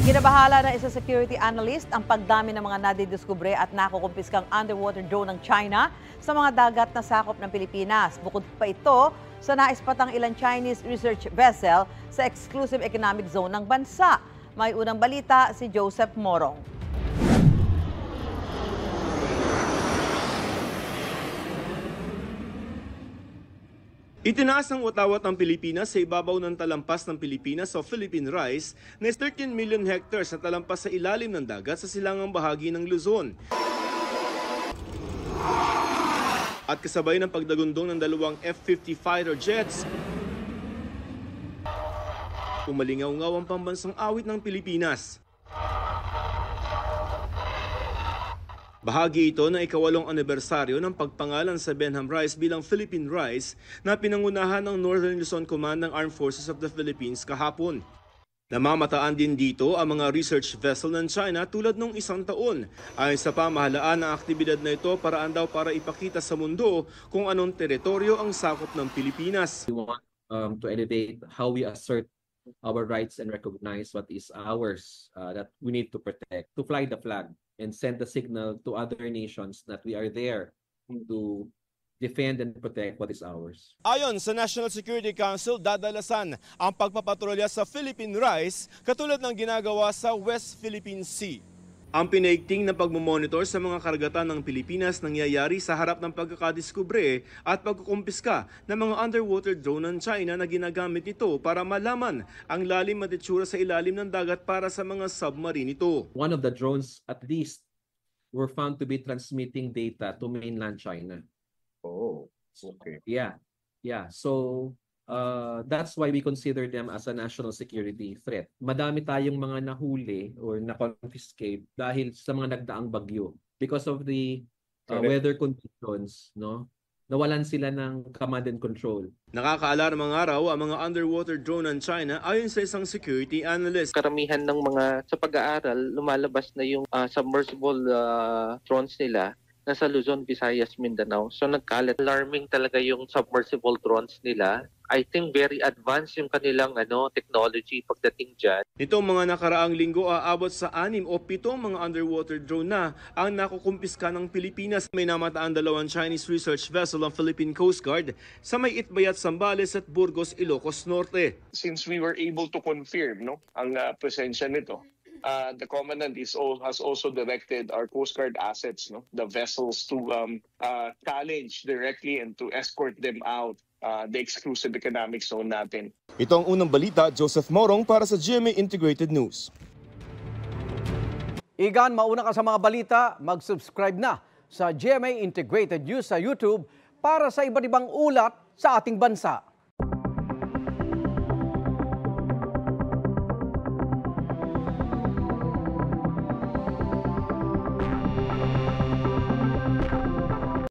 Kinabahala na isa security analyst ang pagdami ng mga nadidiskubre at nakukumpiskang underwater drone ng China sa mga dagat na sakop ng Pilipinas. Bukod pa ito sa naispatang ilang Chinese research vessel sa exclusive economic zone ng bansa. May unang balita si Joseph Morong. Itinaas ng watawat ng Pilipinas sa ibabaw ng talampas ng Pilipinas o Philippine Rise na 13 million hectares na talampas sa ilalim ng dagat sa silangang bahagi ng Luzon. At kasabay ng pagdagundong ng dalawang F-50 fighter jets, umalingaw-ngaw ang pambansang awit ng Pilipinas. Bahagi ito ng ika-8 anibersaryo ng pagpangalan sa Benham Rise bilang Philippine Rise na pinangunahan ng Northern Luzon Command ng Armed Forces of the Philippines kahapon. Namamataan din dito ang mga research vessel ng China tulad nung 1 taon. Ayon sa pamahalaan, ang aktibidad na ito paraan daw para ipakita sa mundo kung anong teritoryo ang sakop ng Pilipinas. We want to elevate how we assert our rights and recognize what is ours that we need to protect, to fly the flag and send the signal to other nations that we are there to defend and protect what is ours. Ayon sa National Security Council, dadalasan ang pagpapatrolya sa Philippine Rise katulad ng ginagawa sa West Philippine Sea. Ang pinaigting na pagmomonitor sa mga karagatan ng Pilipinas nangyayari sa harap ng pagkakadiskubre at pagkukumpiska ng mga underwater drone ng China na ginagamit nito para malaman ang lalim at itsura sa ilalim ng dagat para sa mga submarine nito. One of the drones at least were found to be transmitting data to mainland China. Oh, okay. Yeah. So that's why we consider them as a national security threat. Madami tayong mga nahuli or na-confiscate dahil sa mga nagdaang bagyo. Because of the weather conditions, no? Nawalan sila ng command and control. Nakakaalarmang araw ang mga underwater drone ng China ayon sa isang security analyst. Karamihan ng mga sa pag-aaral, lumalabas na yung submersible drones nila nasa Luzon, Visayas, Mindanao. So nagkalat. Alarming talaga yung submersible drones nila. I think very advanced yung kanilang technology pagdating dyan. Nitong mga nakaraang linggo, aabot sa 6 o 7 mga underwater drone na ang nakukumpiska ng Pilipinas. May namataan 2 Chinese research vessel ng Philippine Coast Guard sa may Itbayat, Zambales at Burgos, Ilocos Norte. Since we were able to confirm ang presensya nito, the commandant has also directed our Coast Guard assets, the vessels, to challenge directly and to escort them out the exclusive economic zone natin. Ito ang unang balita, Joseph Morong para sa GMA Integrated News. Igan, mauna ka sa mga balita, mag-subscribe na sa GMA Integrated News sa YouTube para sa iba't ibang ulat sa ating bansa.